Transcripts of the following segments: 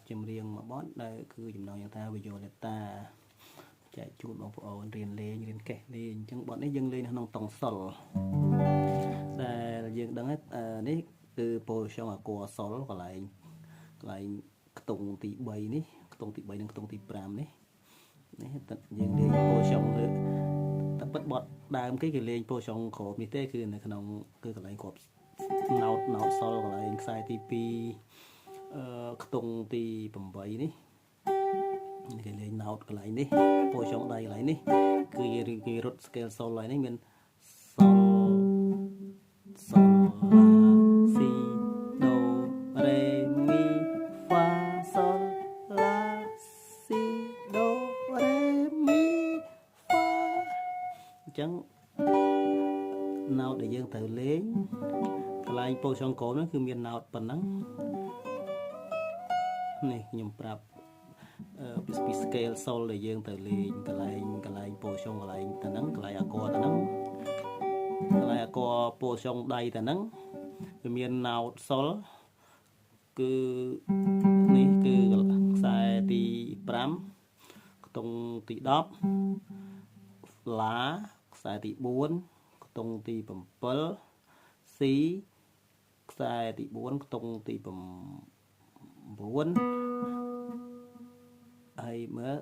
chìm riêng mà bót đây cứ chìm nói ta bây giờ là ta chạy chuột bằng phụ riêng lên kẹt lên chẳng bọn ấy dâng lên nó tổng sầu đây dương đắng hết đấy từ po xong à qua sầu còn lại tùng tị bầy ní tùng tị bầy đang tùng tị pram đấy đấy tận dương lên po xong rồi tập bắt bọt đam cái lên po xong khổ mi têคือในขนมคือcòn lại cọp nào sầu còn lại sai tp tùng tị bầm bầy ní cái lên nào cái lại ní po xong đây lại níคือrút scale sầu lại ní mình sol sol la si do re mi fa sol la si do re mi fa chẳng nào để dương thử lên lại po xong cổ nóคือmiền nào phần nắng này nhầm prap scale sol để dương thử lên cái lại po xong cái lại phần nắng cái lại aqua phần nắng lại aqua po xong đây phần nắngคือmiền nào sol cứនេះគឺខ្សែទី5ខ្ទង់ទី10ឡាខ្សែទី4ខ្ទង់ទី7 C ខ្សែទី4ខ្ទង់ទី9ហើយមើល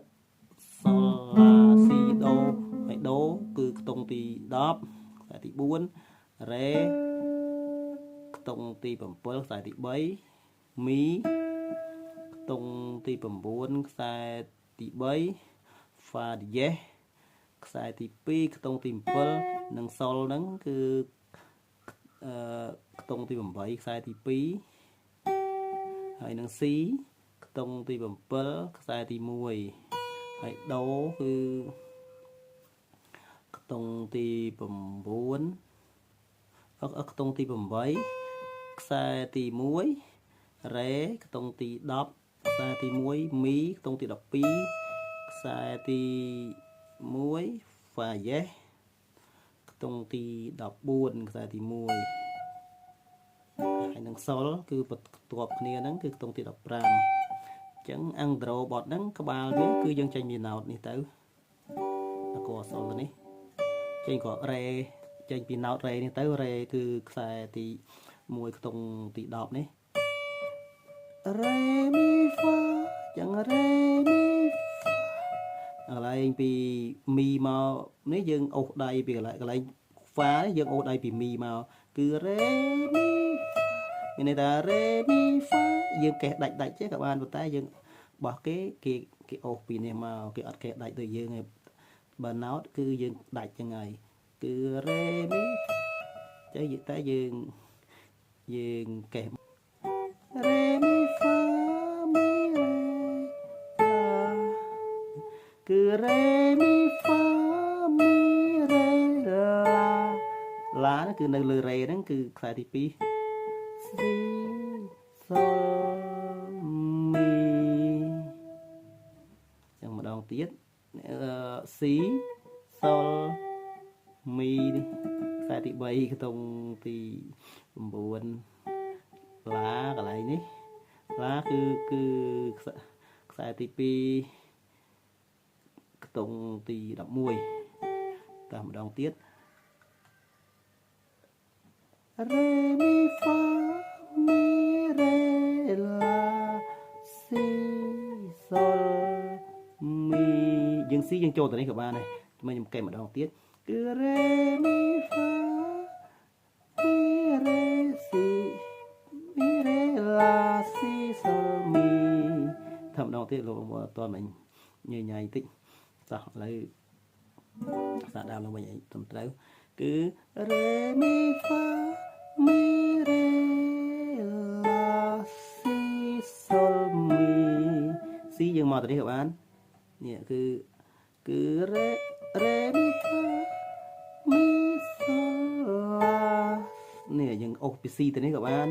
sol la si do ហើយ do គឺខ្ទង់ទី10ខ្សែទី4 re ខ្ទង់ទី7ខ្សែទី3 mi ខ្ទង់ទី9ខ្សែទី3 fa ទី yes ខ្សែទី2ខ្ទង់ទី7និង sol ហ្នឹងគឺខ្ទង់ទី8ខ្សែទី2ហើយនឹង C ខ្ទង់ទី7ខ្សែទី1ហើយ do គឺខ្ទង់ទី9ខ្ទង់ទី8ខ្សែទី1 re ខ្ទង់ទី10ខ្សែទី1 mi ខ្ទង់ទី12ខ្សែទី1 fa yes ខ្ទង់ទី14ខ្សែទី1ហើយនឹង sol គឺបន្ទាប់គ្នាហ្នឹងគឺខ្ទង់ទី15អញ្ចឹង andro bot ហ្នឹងក្បាលវាគឺយើងចេញមាន note នេះទៅអក sol នេះចេញក៏ re ចេញពី note re នេះទៅ re គឺខ្សែទី1ខ្ទង់ទី10នេះ re mi fa ចឹង re mi fa កន្លែងពី mi មកនេះយើងអូសដៃពីកន្លែង fa យើងអូសដៃពី mi មកគឺ re mi fa មានន័យថា re mi fa យើងកេះដាច់ទេក៏បានប៉ុន្តែយើងបោះគេអូសពីនេះមកគេអត់កេះដាច់ដូចយើងឯងបើ note គឺយើងដាច់ចឹងហើយគឺ re mi ចេះតែយើងកេះ re mi fa mi re la គឺ re mi fa mi re la គឺនៅលើ re ហ្នឹងគឺខ្សែទី2 si sol mi ចឹងម្ដងទៀត C sol mi នេះខ្សែទី3ខ្ទង់ទី9ឡាកន្លែងនេះឡាគឺខ្សែទី2ខ្ទង់ទី11តាមម្ដងទៀត re mi fa mi re la si sol mi យើង C យើងចូលទៅនេះក៏បានដែរខ្ញុំកេះម្ដងទៀតគឺ re mi fa mi re si mi re la si sol mi ធ្វើម្ដងទៀតលោកបងអត់ទាន់មិញញ៉ៃតិចចោះឥឡូវសាកដើមឡើងវិញឲ្យត្រឹមត្រូវគឺ re mi fa mi re la si sol mi C យើងមកទៅនេះក៏បាននេះគឺ re mi fa mi sol la នេះយើងអូសពី C ទៅនេះក៏បាន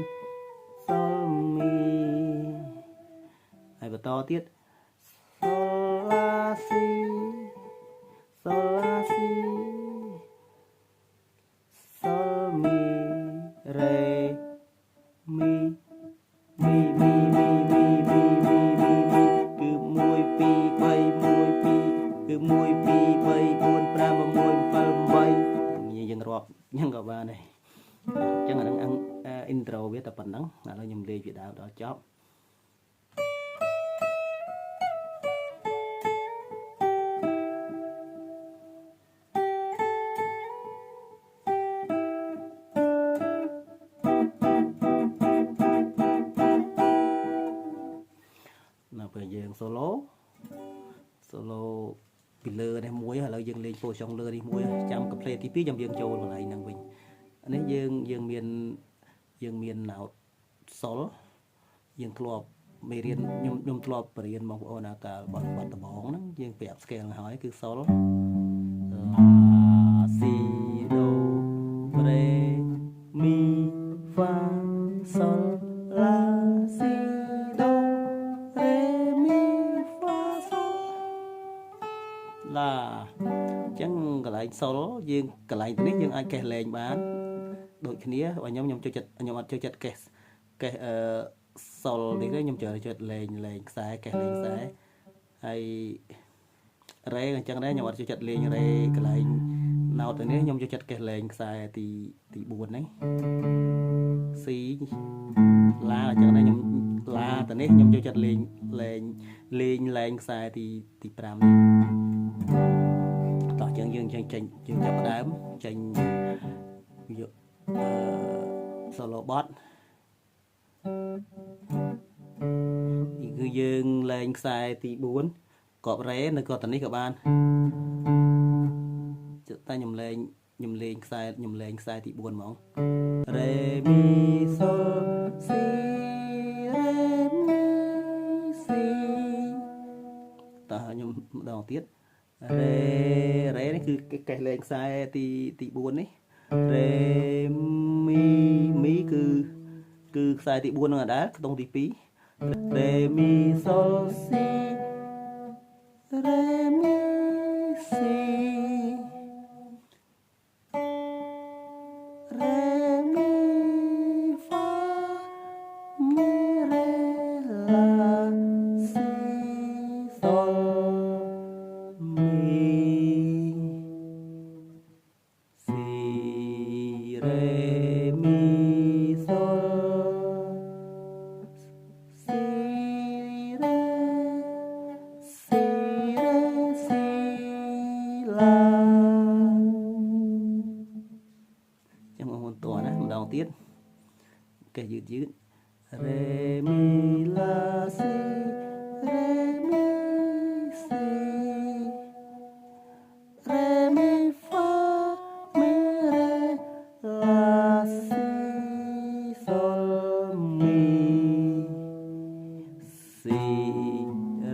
sol mi ហើយបន្តទៀត sol la si sol la si sol mi re mi mi mi mi mi mi mi 1 2 3 4 5 6 7 8យើងរាប់ហ្នឹងក៏បានដែរអញ្ចឹងអាហ្នឹងintro វាតែប៉ុណ្ណឹងឥឡូវខ្ញុំលេងពីដើមដល់ចប់ដល់ពេលយើង solo ពីលើនេះមួយឥឡូវយើងលេងពោចុងលើនេះមួយចាំកំភ្លេតទី2ចាំយើងចូលកន្លែងហ្នឹងវិញនេះយើងមាន note sol យើងធ្លាប់មេរៀនខ្ញុំធ្លាប់បរៀនបងប្អូនអាកាលបទដំបងហ្នឹងយើងប្រាប់ scale ហើយគឺ sol la si do re mi fa sol la si do re mi fa sol la អញ្ចឹងកន្លែង sol យើងកន្លែងនេះយើងអាចកេះលេងបានដូចគ្នាបើខ្ញុំចូលចិត្តខ្ញុំអត់ចូលចិត្តកេះsol នេះទេខ្ញុំចូលចិត្តលេងខ្សែកេះលេងខ្សែហើយរ៉េអញ្ចឹងដែរខ្ញុំអត់ចូលចិត្តលេងរ៉េកន្លែង note នេះខ្ញុំចូលចិត្តកេះលេងខ្សែទី4ហ្នឹង C ឡាអញ្ចឹងដែរខ្ញុំឡាទៅនេះខ្ញុំចូលចិត្តលេងខ្សែទី5នេះតោះយើងចេញយើងចាប់ផ្ដើមចេញយកsolo bot នេះគឺយើងលេងខ្សែទី4កបរ៉េនៅកតនេះក៏បានតែខ្ញុំលេងខ្សែទី4ហ្មង Re mi sol si re mi si តោះខ្ញុំម្ដងទៀត Re នេះគឺកេះលេងខ្សែទី4នេះ Re mi គឺខ្សែទី4នឹងដែរខ្ទង់ទី2 Re mi sol si re mi si re mi fa mi re la si sol mi si re mi sol si re si la ចាំបងប្អូនតោះណាម្ដងទៀតកេះយឺតRe mi la si re mi si re mi fa mi re la si sol mi si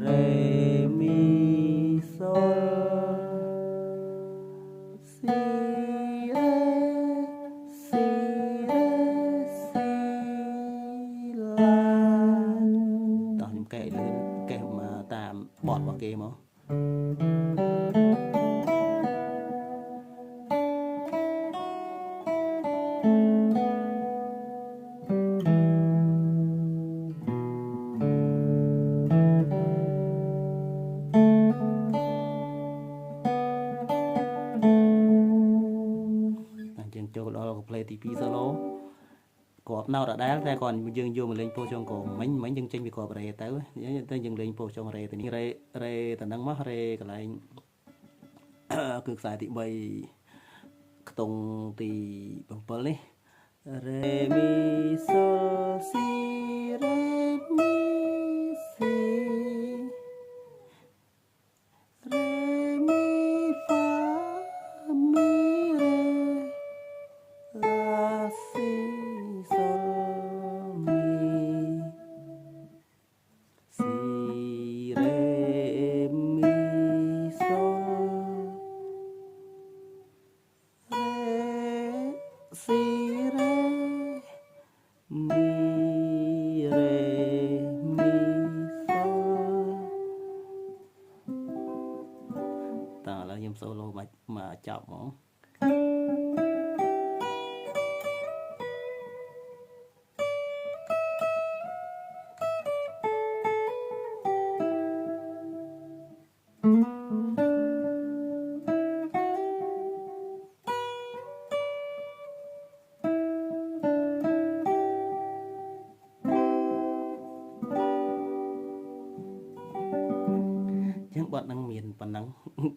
re mi sol si re si re si la តោះខ្ញុំកេះលឿនកេះមកតាមបទរបស់គេមកយើងចូលដល់ play ទី2 solo គាត់ណោតដដែលតែគាត់យើងយកមកលេងពោចុងកងមិញយើងចេញពីគាត់រ៉េទៅយើងលេងពោចុងរ៉េទៅនេះរ៉េទៅហ្នឹងមករ៉េកន្លែងគឺខ្សែទី3ខ្ទង់ទី7នេះ Re mi sol si re mi si re mi fa mi re la si sol mi si re mi sol re si re mi re mi sol តើឥឡូវខ្ញុំ solo មកចប់ហ្មង chẳng bọn năng miền phần năng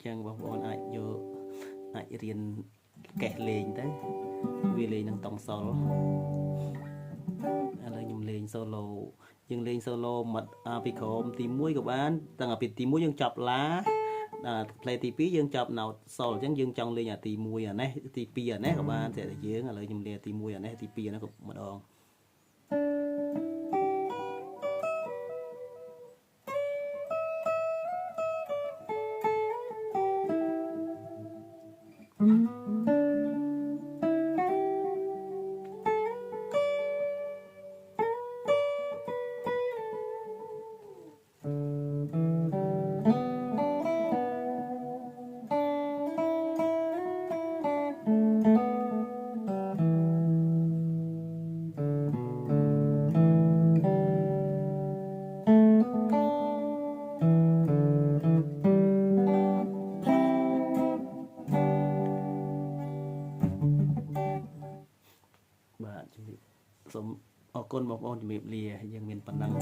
chẳng bọn bọn ai vô ai riêng kẹt lên đấy vì lên năng tòng solo là nhầm lên solo nhưng lên solo mật apicom tìm muối của bạn tăng ở tìm muối dương chọc lá play tí phí dương chọc nào solo chẳng dương trong lên nhà tìm muối à nè tí pi à nè các bạn sẽ dương là nhầm lên tìm muối à nè tí pi nó cũng một đòn bạn chuẩn bị sống ở con một con chuẩn bị lìa nhưng miền phần năng